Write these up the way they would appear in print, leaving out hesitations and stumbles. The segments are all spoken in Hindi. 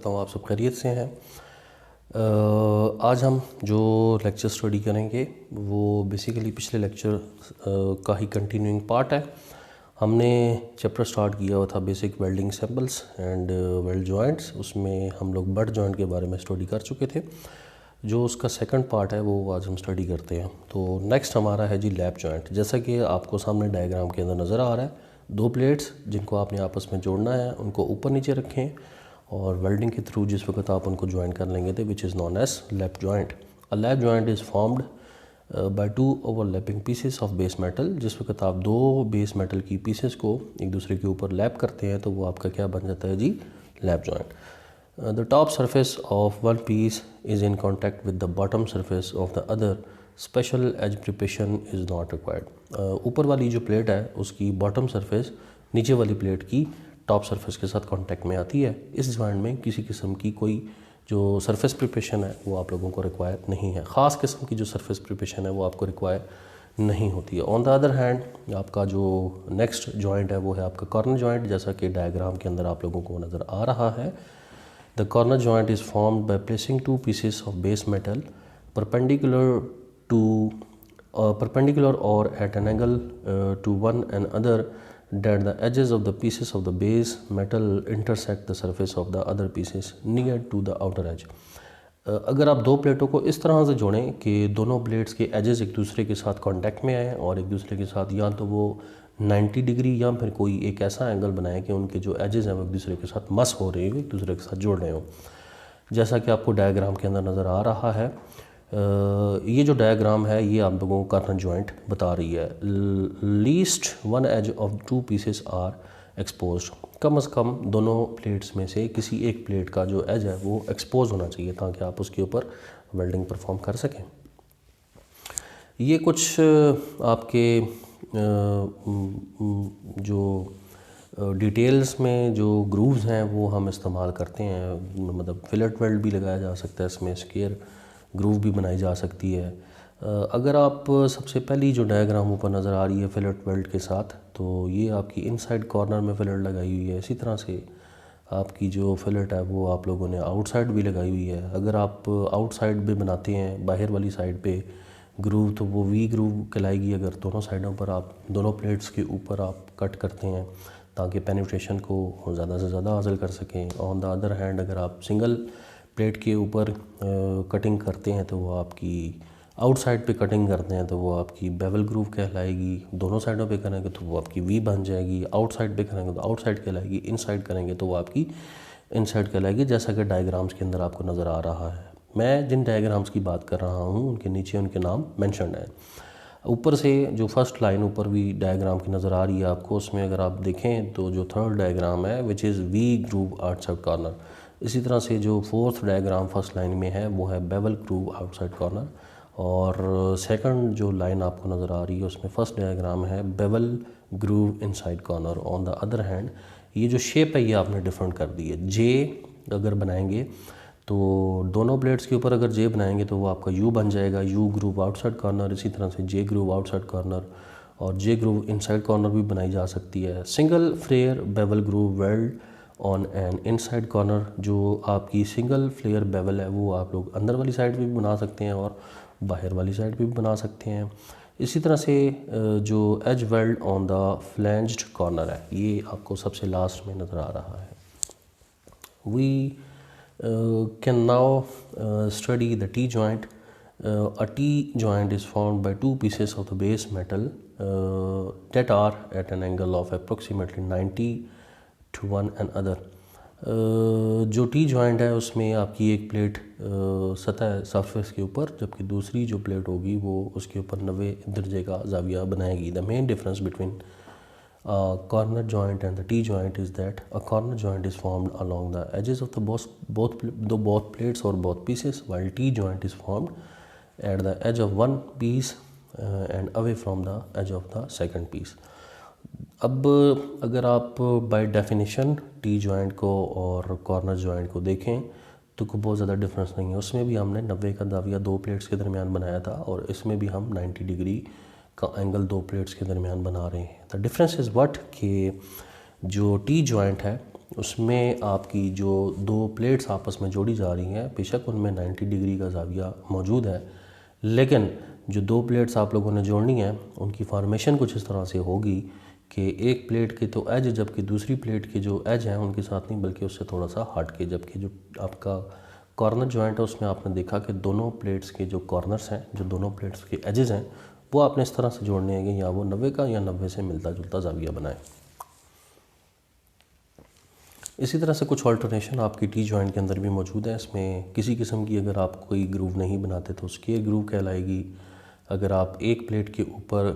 तो आप सब खैरियत से हैं। आज हम जो लेक्चर स्टडी करेंगे वो बेसिकली पिछले लेक्चर का ही कंटिन्यूइंग पार्ट है। हमने चैप्टर स्टार्ट किया हुआ था basic welding samples and weld joints. उसमें हम लोग बट जॉइंट के बारे में स्टडी कर चुके थे। जो उसका सेकंड पार्ट है वो आज हम स्टडी करते हैं। तो नेक्स्ट हमारा है जी लैप जॉइंट। जैसा कि आपको सामने डायग्राम के अंदर नज़र आ रहा है, दो प्लेट्स जिनको आपने आपस में जोड़ना है उनको ऊपर नीचे रखें और वेल्डिंग के थ्रू जिस वक्त आप उनको ज्वाइन कर लेंगे थे which is known as lap joint. A lap joint is formed by two overlapping pieces of base metal. जिस वक्त आप दो बेस मेटल की पीसेस को एक दूसरे के ऊपर लैप करते हैं तो वो आपका क्या बन जाता है जी, lap joint. The top surface of one piece is in contact with the bottom surface of the other. Special edge preparation is not required. ऊपर वाली जो प्लेट है उसकी बॉटम सरफेस नीचे वाली प्लेट की टॉप सरफेस के साथ कांटेक्ट में आती है। इस जॉइंट में किसी किस्म की कोई जो सरफेस प्रिपरेशन है वो आप लोगों को रिक्वायर नहीं है। ख़ास किस्म की जो सरफेस प्रिपरेशन है वो आपको रिक्वायर नहीं होती है। ऑन द अदर हैंड आपका जो नेक्स्ट जॉइंट है वो है आपका कॉर्नर जॉइंट। जैसा कि डायग्राम के अंदर आप लोगों को नज़र आ रहा है, the corner joint is formed by placing two pieces of base metal perpendicular or at an angle to one another, that the edges of the pieces of the base metal intersect the surface of the other pieces near to the outer edge. अगर आप दो प्लेटों को इस तरह से जोड़ें कि दोनों प्लेट्स के एजेस एक दूसरे के साथ कांटेक्ट में आएँ और एक दूसरे के साथ या तो वो 90 डिग्री या फिर कोई एक ऐसा एंगल बनाए कि उनके जो एजेस हैं वो एक दूसरे के साथ मस हो रहे हो, एक दूसरे के साथ जोड़ रहे हो। जैसा कि आपको डायग्राम के अंदर नज़र आ रहा है, ये जो डायग्राम है ये आप लोगों को कॉर्नर जॉइंट बता रही है। Least one edge of two pieces are exposed. कम से कम दोनों प्लेट्स में से किसी एक प्लेट का जो एज है वो एक्सपोज होना चाहिए ताकि आप उसके ऊपर वेल्डिंग परफॉर्म कर सकें। ये कुछ आपके जो डिटेल्स में जो ग्रूव्स हैं वो हम इस्तेमाल करते हैं। मतलब फिलेट वेल्ड भी लगाया जा सकता है, इसमें स्क्वायर ग्रूव भी बनाई जा सकती है। अगर आप सबसे पहली जो डायग्राम ऊपर नज़र आ रही है फिलेट वेल्ड के साथ, तो ये आपकी इनसाइड कॉर्नर में फिलेट लगाई हुई है। इसी तरह से आपकी जो फिलेट है वो आप लोगों ने आउटसाइड भी लगाई हुई है। अगर आप आउटसाइड भी बनाते हैं बाहर वाली साइड पे ग्रूव तो वो वी ग्रूव कहलाएगी। अगर दोनों साइडों पर आप दोनों प्लेट्स के ऊपर आप कट करते हैं ताकि पेनिट्रेशन को ज़्यादा से ज़्यादा हासिल कर सकें। ऑन द अदर हैंड अगर आप सिंगल प्लेट के ऊपर कटिंग करते हैं तो वो आपकी आउटसाइड पे कटिंग करते हैं तो वो आपकी बेवल ग्रूव कहलाएगी। दोनों साइडों पे करेंगे तो वो आपकी वी बन जाएगी। आउटसाइड पे करेंगे तो आउटसाइड कहलाएगी। इनसाइड करेंगे तो वो आपकी इनसाइड कहलाएगी, जैसा कि डायग्राम्स के अंदर आपको नज़र आ रहा है। मैं जिन डायग्राम्स की बात कर रहा हूँ उनके नीचे उनके नाम मेंशन्ड हैं। ऊपर से जो फर्स्ट लाइन ऊपर भी डायग्राम की नज़र आ रही है आपको, उसमें अगर आप देखें तो जो थर्ड डायग्राम है which is V groove outside corner. इसी तरह से जो फोर्थ डायग्राम फर्स्ट लाइन में है वो है बेवल ग्रूव आउटसाइड कॉर्नर। और सेकंड जो लाइन आपको नज़र आ रही है उसमें फर्स्ट डायग्राम है bevel groove inside corner. On the other hand ये जो शेप है ये आपने डिफरेंट कर दी है। जे अगर बनाएंगे तो दोनों प्लेट्स के ऊपर अगर जे बनाएंगे तो वो आपका यू बन जाएगा, यू ग्रूव आउटसाइड कॉर्नर। इसी तरह से जे ग्रूव आउटसाइड कॉर्नर और जे ग्रूव इनसाइड कॉर्नर भी बनाई जा सकती है। Single flare bevel groove weld on an inside corner. जो आपकी सिंगल फ्लेयर बेवल है वो आप लोग अंदर वाली साइड भी बना सकते हैं और बाहर वाली साइड भी बना सकते हैं। इसी तरह से जो edge weld on the flanged corner है ये आपको सबसे लास्ट में नज़र आ रहा है। We can now study the T-joint. A T-joint is formed by two pieces of the base metal that are at an angle of approximately 90 to one another. जो टी जॉइंट है उसमें आपकी एक प्लेट सतह सरफेस के ऊपर, जबकि दूसरी जो प्लेट होगी वो उसके ऊपर 90 दर्जे का जाविया बनाएगी। The main difference between corner joint and the T-joint is that a corner joint is formed along the edges of the both plates or both pieces, while T-joint is formed at the edge of one piece and away from the edge of the second piece. अब अगर आप बाय डेफिनेशन टी जॉइंट को और कॉर्नर जॉइंट को देखें तो कोई बहुत ज़्यादा डिफरेंस नहीं है। उसमें भी हमने 90 का दाविया दो प्लेट्स के दरमियान बनाया था और इसमें भी हम 90 डिग्री का एंगल दो प्लेट्स के दरमियान बना रहे हैं। द डिफरेंस इज़ व्हाट कि जो टी जॉइंट है उसमें आपकी जो दो प्लेट्स आपस में जोड़ी जा रही हैं, बेशक उनमें 90 डिग्री का ज़ाविया मौजूद है, लेकिन जो दो प्लेट्स आप लोगों ने जोड़नी है उनकी फॉर्मेशन कुछ इस तरह से होगी कि एक प्लेट के तो एज, जबकि दूसरी प्लेट के जो एज हैं उनके साथ नहीं बल्कि उससे थोड़ा सा हट के, जबकि जो आपका कॉर्नर जॉइंट है उसमें आपने देखा कि दोनों प्लेट्स के जो कॉर्नर्स हैं, जो दोनों प्लेट्स के एजेस हैं, वो आपने इस तरह से जोड़ने हैं कि या वो 90 का या 90 से मिलता जुलता ज़ाविया बनाए। इसी तरह से कुछ ऑल्टरनेशन आपकी टी जॉइंट के अंदर भी मौजूद है। इसमें किसी किस्म की अगर आप कोई ग्रूव नहीं बनाते तो स्क्वायर ग्रूव कहलाएगी। अगर आप एक प्लेट के ऊपर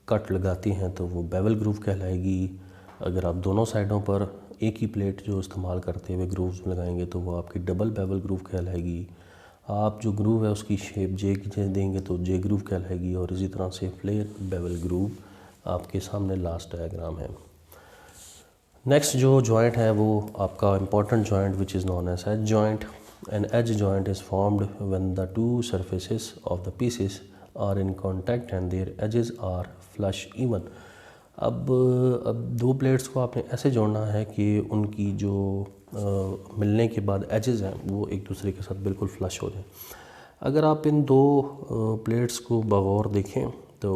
कट लगाती हैं तो वो बेवल ग्रूव कहलाएगी। अगर आप दोनों साइडों पर एक ही प्लेट जो इस्तेमाल करते हुए ग्रूव्स लगाएंगे तो वो आपकी डबल बेवल ग्रूव कहलाएगी। आप जो ग्रूव है उसकी शेप जे की देंगे तो जे ग्रूव कहलाएगी। और इसी तरह से फ्लेयर बेवल ग्रूव आपके सामने लास्ट डायग्राम है। नेक्स्ट जो जॉइंट है वो आपका important joint which is known as edge joint. An edge joint is formed when the two surfaces of the pieces are in contact and their edges are flush even. अब दो प्लेट्स को आपने ऐसे जोड़ना है कि उनकी जो मिलने के बाद एजेस हैं वो एक दूसरे के साथ बिल्कुल फ्लश हो जाए। अगर आप इन दो प्लेट्स को बगौर देखें तो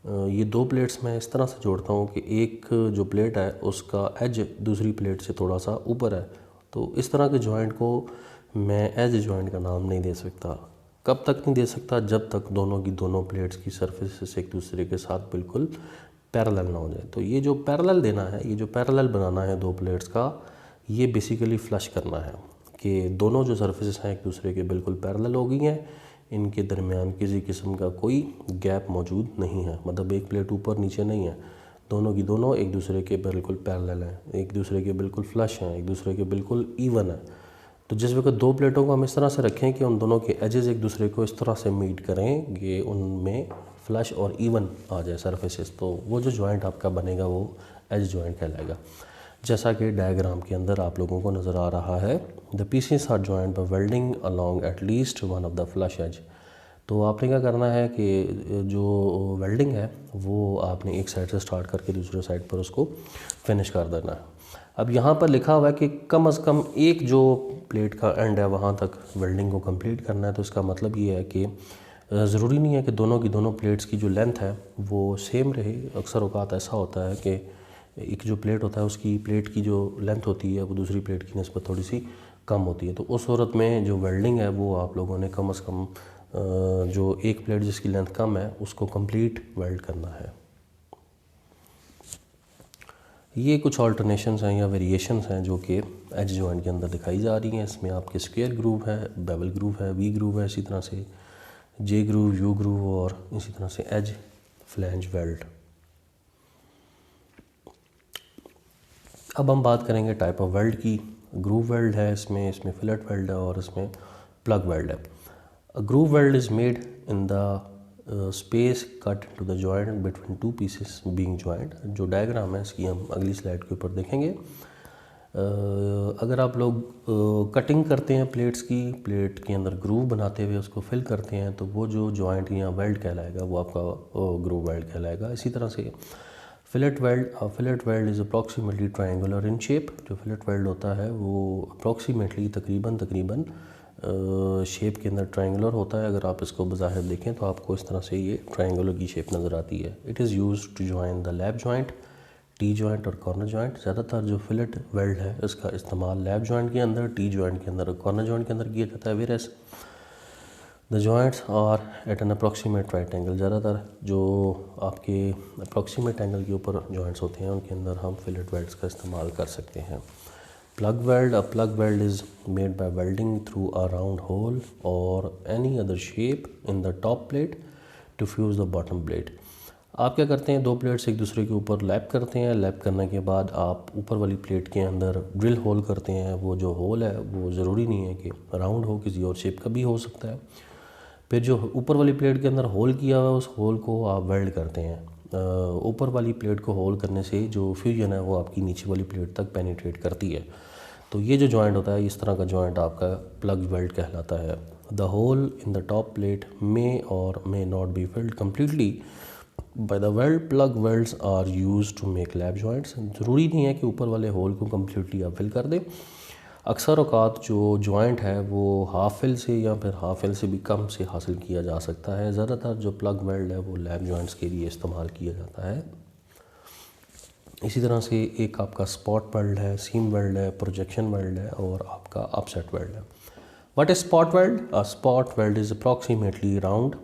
ये दो प्लेट्स मैं इस तरह से जोड़ता हूँ कि एक जो प्लेट है उसका एज दूसरी प्लेट से थोड़ा सा ऊपर है, तो इस तरह के जॉइंट को मैं एज जॉइंट का नाम नहीं दे सकता। कब तक नहीं दे सकता? जब तक दोनों की दोनों प्लेट्स की सरफेस एक दूसरे के साथ बिल्कुल पैरेलल ना हो जाए। तो ये जो पैरेलल देना है, ये जो पैरेलल बनाना है दो प्लेट्स का, ये बेसिकली फ्लश करना है कि दोनों जो सरफेसेस हैं एक दूसरे के बिल्कुल पैरेलल हो गई हैं, इनके दरमियान किसी किस्म का कोई गैप मौजूद नहीं है। मतलब एक प्लेट ऊपर नीचे नहीं है, दोनों की दोनों एक दूसरे के बिल्कुल पैरेलल हैं, एक दूसरे के बिल्कुल फ्लश हैं, एक दूसरे के बिल्कुल इवन है। तो जिस वक्त दो प्लेटों को हम इस तरह से रखें कि उन दोनों के एजेस एक दूसरे को इस तरह से मीट करें कि उनमें फ्लश और इवन आ जाए सरफेसेस, तो वो जो जॉइंट आपका बनेगा वो एज जॉइंट कहलाएगा। जैसा कि डायग्राम के अंदर आप लोगों को नज़र आ रहा है, the pieces are joint by welding along at least one of the flush edge. तो आपने क्या करना है कि जो वेल्डिंग है वो आपने एक साइड से स्टार्ट करके दूसरे साइड पर उसको फिनिश कर देना है। अब यहाँ पर लिखा हुआ है कि कम से कम एक जो प्लेट का एंड है वहाँ तक वेल्डिंग को कंप्लीट करना है। तो इसका मतलब ये है कि ज़रूरी नहीं है कि दोनों की दोनों प्लेट्स की जो लेंथ है वो सेम रहे। अक्सर औक़ात ऐसा होता है कि एक जो प्लेट होता है उसकी प्लेट की जो लेंथ होती है वो दूसरी प्लेट की निस्बत थोड़ी सी कम होती है। तो उस सूरत में जो वेल्डिंग है वो आप लोगों ने कम से कम जो एक प्लेट जिसकी लेंथ कम है उसको कंप्लीट वेल्ड करना है। ये कुछ ऑल्टरनेशंस हैं या वेरिएशंस हैं जो कि एज जॉइंट के अंदर दिखाई जा रही हैं। इसमें आपके स्क्वायर ग्रूव है, बेवल ग्रूव है, वी ग्रूव है, इसी तरह से जे ग्रूव, यू ग्रूव और इसी तरह से एज फ्लैंज वेल्ड। अब हम बात करेंगे टाइप ऑफ वेल्ड की। ग्रूव वेल्ड है, इसमें फिलेट वेल्ड है और इसमें प्लग वेल्ड है। A groove weld is made in the space cut to the joint between two pieces being joint. जो डायग्राम है इसकी हम अगली स्लाइड के ऊपर देखेंगे। अगर आप लोग कटिंग करते हैं प्लेट्स की, प्लेट के अंदर ग्रूव बनाते हुए उसको फिल करते हैं तो वो जो जॉइंट या वेल्ड कहलाएगा वो आपका ग्रूव वेल्ड कहलाएगा। इसी तरह से fillet weld is approximately triangular in shape. जो फिलेट वेल्ड होता है वो अप्रॉक्सीमेटली तकरीबन शेप के अंदर ट्रायंगुलर होता है। अगर आप इसको बज़ाहिर देखें तो आपको इस तरह से ये ट्रायंगुलर की शेप नज़र आती है। It is used to join the lap joint, T joint और कॉर्नर जॉइंट। ज़्यादातर जो फिलेट वेल्ड है इसका इस्तेमाल लैप जॉइंट के अंदर, टी जॉइंट के अंदर और कॉर्नर जॉइंट के अंदर किया जाता है। Whereas the joints are at an approximate right angle. ज़्यादातर जो आपके अप्रॉक्सीमेट एंगल के ऊपर जॉइंट्स होते हैं उनके अंदर हम फिलेट वेल्ड्स का इस्तेमाल कर सकते हैं। Plug weld, a plug weld is made by welding through a round hole or any other shape in the top plate to fuse the bottom plate. आप क्या करते हैं, दो प्लेट्स एक दूसरे के ऊपर लैप करते हैं। लैप करने के बाद आप ऊपर वाली प्लेट के अंदर ड्रिल होल करते हैं। वो जो होल है वो ज़रूरी नहीं है कि राउंड हो, किसी और शेप का भी हो सकता है। फिर जो ऊपर वाली प्लेट के अंदर होल किया हुआ है उस होल को आप वेल्ड करते हैं। ऊपर वाली प्लेट को होल करने से जो फ्यूजन है वो आपकी नीचे वाली प्लेट तक पेनिट्रेट करती है। तो ये जो जॉइंट होता है इस तरह का जॉइंट आपका प्लग वेल्ड कहलाता है। The hole in the top plate may or may not be filled completely by the weld plug welds are use to make lap joints. ज़रूरी नहीं है कि ऊपर वाले होल को कम्प्लीटली आप फिल कर दें। अक्सर औकात जो जॉइंट है वो हाफ फिल से या फिर हाफ फिल से भी कम से हासिल किया जा सकता है। ज़्यादातर जो प्लग वेल्ड है वो लैब जॉइंट्स के लिए इस्तेमाल किया जाता है। इसी तरह से एक आपका स्पॉट वेल्ड है, सीम वेल्ड है, प्रोजेक्शन वेल्ड है और आपका अपसेट वेल्ड है। What is spot weld? A spot weld is approximately round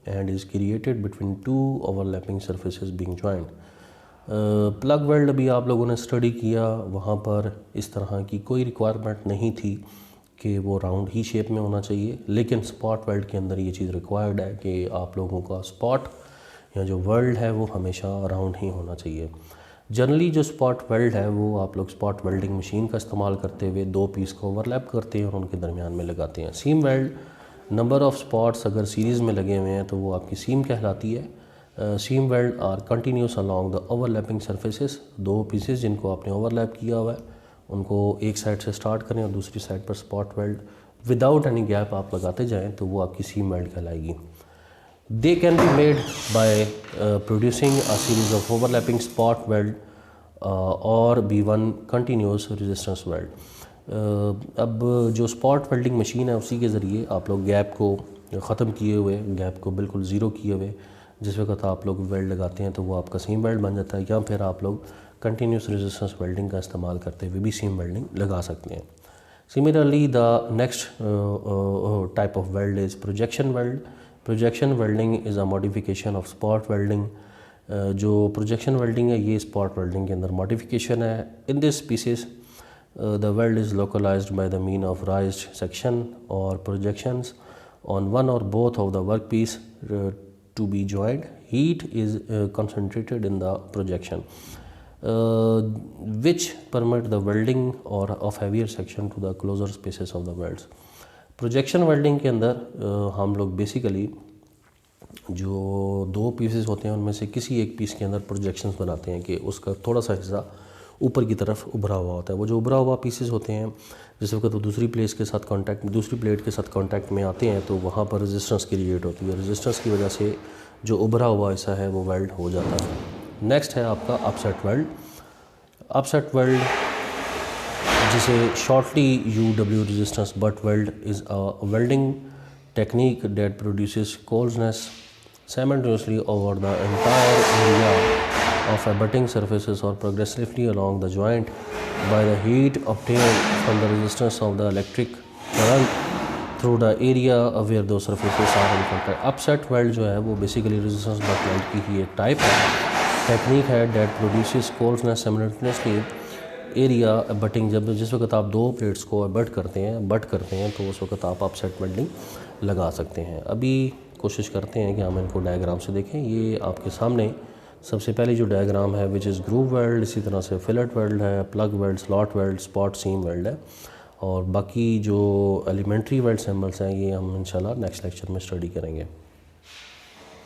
and is created between two overlapping surfaces being joint. Plug weld अभी आप लोगों ने स्टडी किया, वहाँ पर इस तरह की कोई रिक्वायरमेंट नहीं थी कि वो राउंड ही शेप में होना चाहिए, लेकिन स्पॉट वेल्ड के अंदर ये चीज़ रिक्वायर्ड है कि आप लोगों का स्पॉट या जो वेल्ड है वो हमेशा राउंड ही होना चाहिए। जनरली जो स्पॉट वेल्ड है वो आप लोग स्पॉट वेल्डिंग मशीन का इस्तेमाल करते हुए दो पीस को ओवरलैप करते हैं और उनके दरमियान में लगाते हैं। सीम वेल्ड, नंबर ऑफ़ स्पॉट्स अगर सीरीज़ में लगे हुए हैं तो वो आपकी सीम कहलाती है। Seam weld are continuous along the overlapping surfaces. दो पीसेस जिनको आपने ओवरलैप किया हुआ है उनको एक साइड से स्टार्ट करें और दूसरी साइड पर spot weld without any gap आप लगाते जाएं तो वो आपकी सीम वेल्ड कहलाएगी। They can be made by producing a series of overlapping spot weld or by one continuous resistance weld. अब जो स्पॉट वेल्डिंग मशीन है उसी के ज़रिए आप लोग गैप को ख़त्म किए हुए, गैप को बिल्कुल ज़ीरो किए हुए जिस वक्त आप लोग वेल्ड लगाते हैं तो वो आपका सीम वेल्ड बन जाता है, या फिर आप लोग कंटिन्यूस रेजिस्टेंस वेल्डिंग का इस्तेमाल करते हुए भी सीम वेल्डिंग लगा सकते हैं। Similarly the next type of weld is projection weld. Projection welding is a modification of spot welding. जो प्रोजेक्शन वेल्डिंग है ये स्पॉट वेल्डिंग के अंदर मॉडिफिकेशन है। In this species the weld is localized by the mean of raised section और projections on one or both of the workpiece to be joined. Heat is concentrated in the projection which permit the welding or of heavier section to the closer spaces of the welds. Projection welding के अंदर हम लोग बेसिकली जो दो पीसेस होते हैं उनमें से किसी एक पीस के अंदर प्रोजेक्शंस बनाते हैं कि उसका थोड़ा सा हिस्सा ऊपर की तरफ उभरा हुआ होता है। वो जो उभरा हुआ पीसेस होते हैं जिस वक्त वो दूसरी प्लेट के साथ कांटेक्ट में आते हैं तो वहाँ पर रेजिस्टेंस क्रिएट होती है। रेजिस्टेंस की वजह से जो उभरा हुआ हिस्सा है वो वेल्ड हो जाता है। नेक्स्ट है आपका अपसेट वेल्ड। अपसेट वेल्ड जिसे shortly UW resistance butt weld is a welding technique that produces coldness simultaneously over the entire area of abutting surfaces or progressively along the joint by the heat obtained from the resistance of the electric current through the area where those surfaces are in contact. Upset weld जो है वो basically resistance butt weld की ही एक type है, टेक्निक है that produces coldness simultaneously area abutting। जब जिस वक्त आप दो प्लेट्स को बट करते हैं तो उस वक्त आप अपसेट वेल्डिंग लगा सकते हैं। अभी कोशिश करते हैं कि हम इनको डायग्राम से देखें। ये आपके सामने सबसे पहले जो डायग्राम है विच इज़ ग्रूव वेल्ड, इसी तरह से फिलेट वेल्ड है, plug weld, slot weld, spot seam weld है, और बाकी जो एलिमेंट्री वेल्ड सिंबल्स हैं ये हम इंशाल्लाह नेक्स्ट लेक्चर में स्टडी करेंगे।